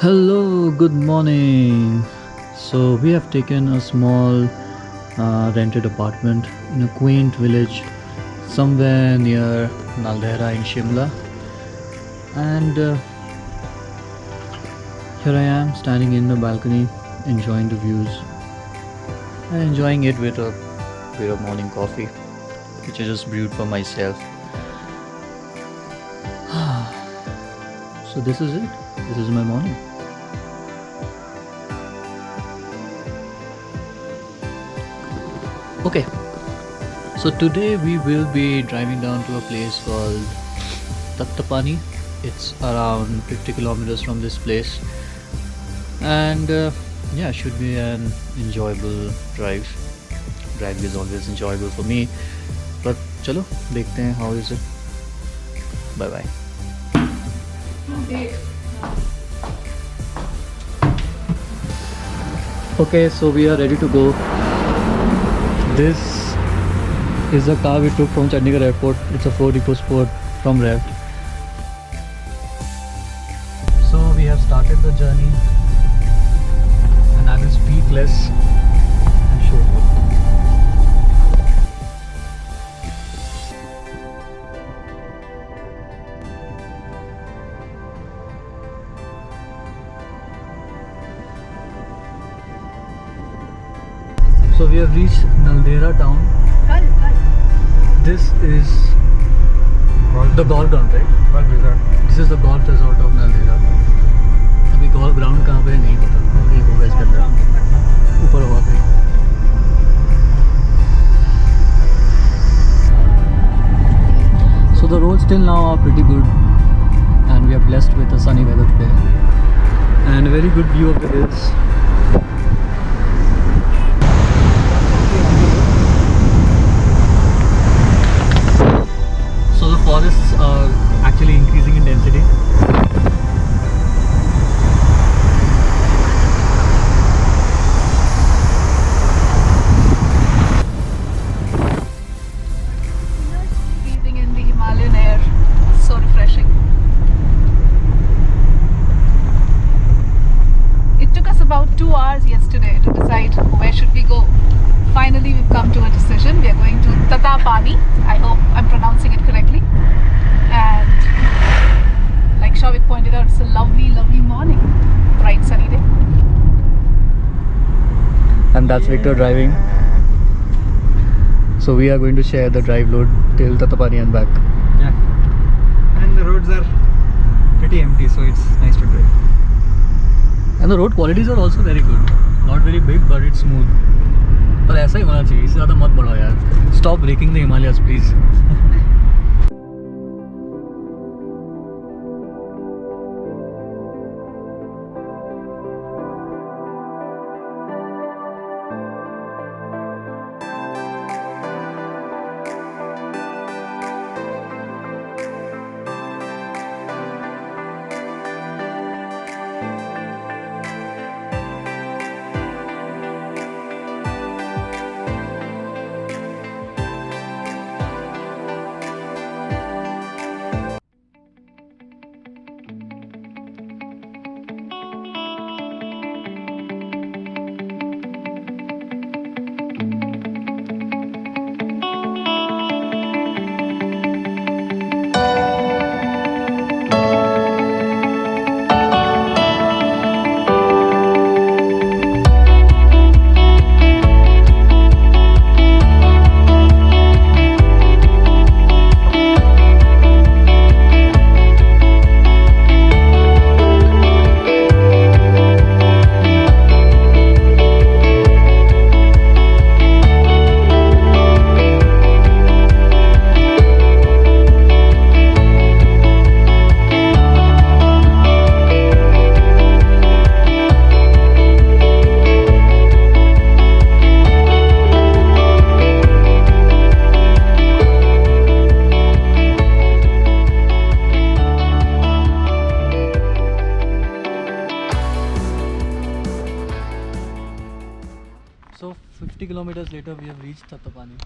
Hello, good morning. So, we have taken a small rented apartment in a quaint village somewhere near Naldehra in Shimla. And here I am standing in the balcony enjoying the views and enjoying it with a bit of morning coffee, which I just brewed for myself. So, this is it. This is my morning. Okay, so today we will be driving down to a place called Tattapani. It's around 50 kilometers from this place, and yeah, should be an enjoyable drive. Driving is always enjoyable for me, but चलो देखते हैं how is it. Bye bye. Okay, so we are ready to go. This is the car we took from Chandigarh airport. It's a Ford EcoSport from Rev. So we have started the journey and I will speak less and show you. So we have reached Naldehra town. This is the golf ground, right? This is the golf resort of Naldehra. अभी golf ground कहाँ पे है नहीं पता, कहीं होगा इसके अंदर, ऊपर होगा कहीं. So the roads till now are pretty good, and we are blessed with a sunny weather today, and a very good view of the hills. So the forests are actually increasing in density. Breathing in the Himalayan air, so refreshing. It took us about 2 hours yesterday to decide where should we go. Finally, we've come to a decision. We are going to Tattapani. I hope I'm pronouncing it correctly. And like Shavik pointed out, it's a lovely, lovely morning. Bright sunny day. And that's Victor driving. So we are going to share the drive load till Tattapani and back. Yeah, and the roads are pretty empty, so it's nice to drive. And the road qualities are also very good. Not very big, but it's smooth. पर ऐसा ही होना चाहिए, इससे ज़्यादा मत बढ़ो यार. Stop breaking the Himalayas, please. So 50 kilometers later we have reached Tattapani,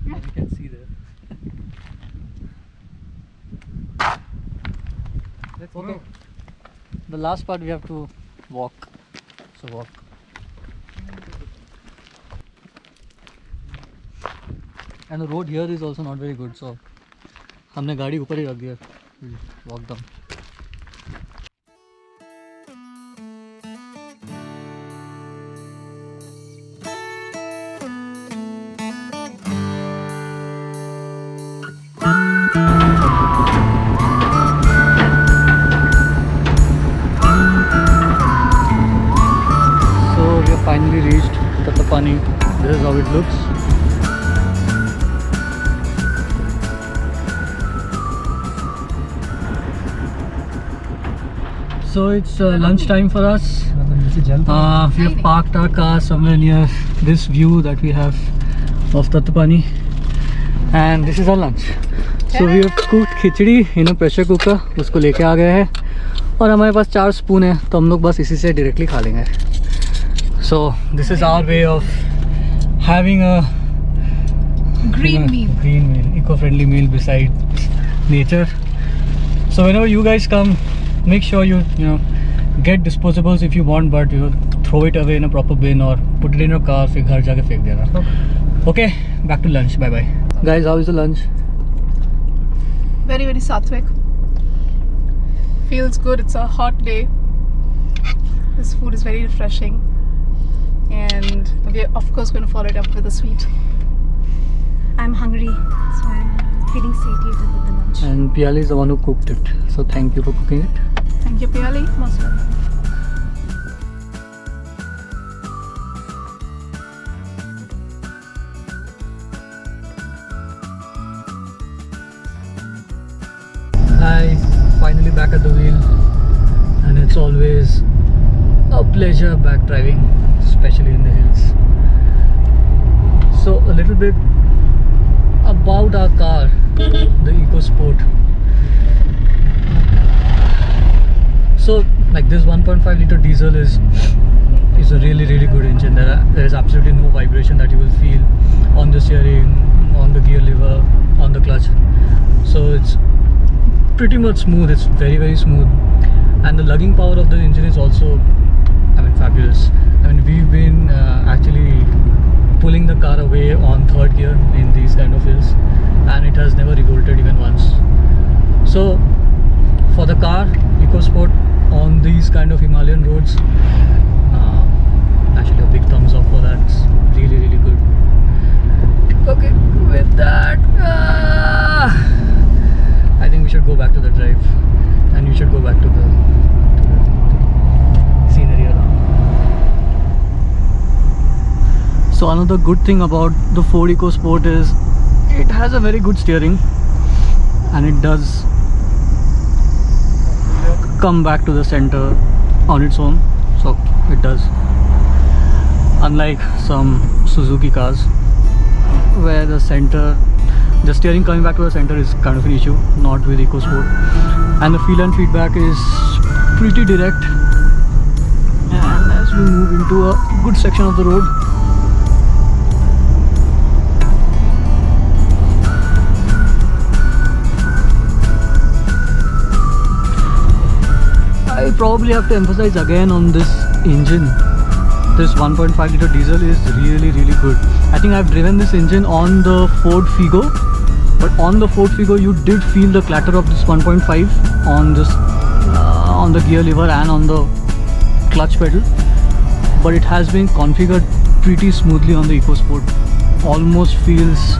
and you can see there. Let's Okay. go. The last part we have to walk. So walk. And the road here is also not very good, so हमने गाड़ी ऊपर ही रख दिया. We'll walk down. So we have finally reached Tatapani. This is how it looks. So it's lunch time for us. We have parked our car somewhere near this view that we have of Tatapani, and this is our lunch. So we have cooked khichdi in a pressure cooker. उसको लेके आ गए हैं और हमारे पास 4 spoon है, तो हम लोग बस इसी से डायरेक्टली खा लेंगे. So this is our way of having a Green meal. eco-friendly meal beside nature. So whenever you guys come, make sure you get disposables if you want, but throw it away in a proper bin or put it in your car. फिर घर जाके फेंक देना. Okay, back to lunch. Bye bye. Guys, how is the lunch? Very, very sattvic. Feels good. It's a hot day. This food is very refreshing. And we're of course going to follow it up with a sweet. I'm hungry, so I'm feeling satiated with the lunch. And Piyali is the one who cooked it. So thank you for cooking it. Thank you, Piyali. Most welcome. Hi, finally back at the wheel, and it's always a pleasure back driving, especially in the hills. So a little bit about our car, the EcoSport. So like this 1.5 liter diesel is a really good engine. There is absolutely no vibration that you will feel on the steering, on the gear lever, on the clutch. So it's pretty much smooth. It's very smooth, and the lugging power of the engine is also, fabulous. We've been actually pulling the car away on 3rd gear in these kind of hills, and it has never revolted even once. So for the car, EcoSport on these kind of Himalayan roads, actually a big thumbs up for that. It's really good. Okay, with that, I think we should go back to the drive, and you should go back to the scenery around. So another good thing about the Ford EcoSport is it has a very good steering, and it does come back to the center on its own. So it does, unlike some Suzuki cars where the steering coming back to the center is kind of an issue. Not with EcoSport, and the feel and feedback is pretty direct. And as we move into a good section of the road, I probably have to emphasize again on this engine. This 1.5 liter diesel is really good. I think I've driven this engine on the Ford Figo, but on the Ford Figo you did feel the clatter of this 1.5 on this on the gear lever and on the clutch pedal, but it has been configured pretty smoothly on the EcoSport. Almost feels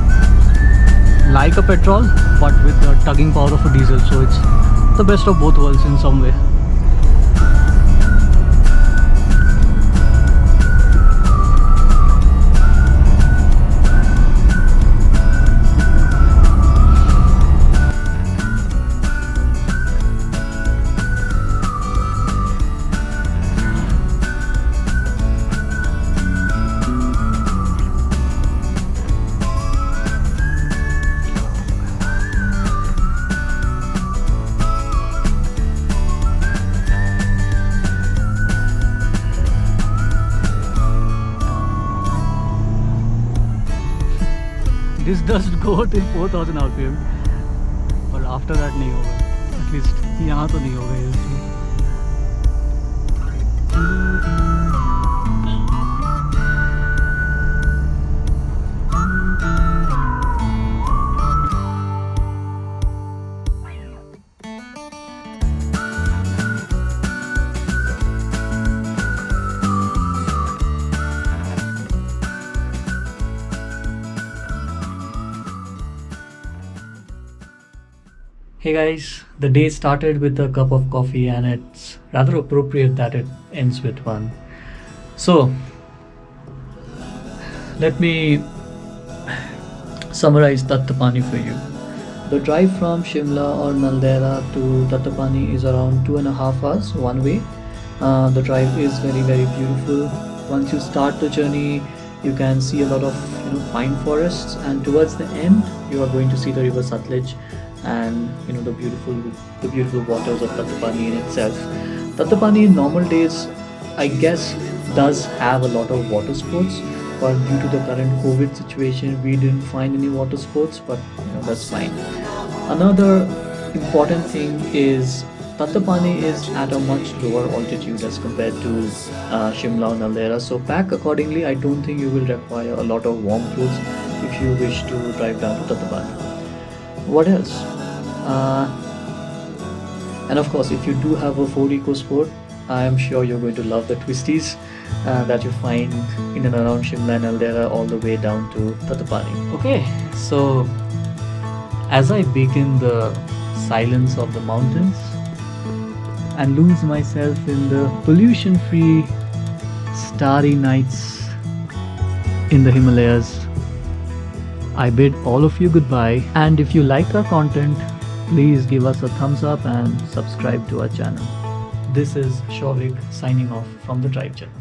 like a petrol, but with the tugging power of a diesel, so it's the best of both worlds in some way. This does go till 4000 RPM, but after that नहीं होगा. At least यहाँ तो नहीं होगा. Hey guys, the day started with a cup of coffee and it's rather appropriate that it ends with one. So, let me summarize Tattapani for you. The drive from Shimla or Naldehra to Tattapani is around 2.5 hours one way. The drive is very beautiful. Once you start the journey, you can see a lot of pine forests, and towards the end, you are going to see the river Satluj and the beautiful waters of Tattapani in itself. Tattapani in normal days, I guess, does have a lot of water sports, but due to the current COVID situation, we didn't find any water sports, but that's fine. Another important thing is Tattapani is at a much lower altitude as compared to Shimla or Naldehra, so pack accordingly. I don't think you will require a lot of warm clothes if you wish to drive down to Tattapani. What else? And of course, if you do have a Ford EcoSport, I am sure you're going to love the twisties that you find in and around Shimla and Naldehra all the way down to Tattapani. Okay, so as I begin the silence of the mountains and lose myself in the pollution-free starry nights in the Himalayas, I bid all of you goodbye, and if you liked our content, please give us a thumbs up and subscribe to our channel. This is Shauvik signing off from the Drive Channel.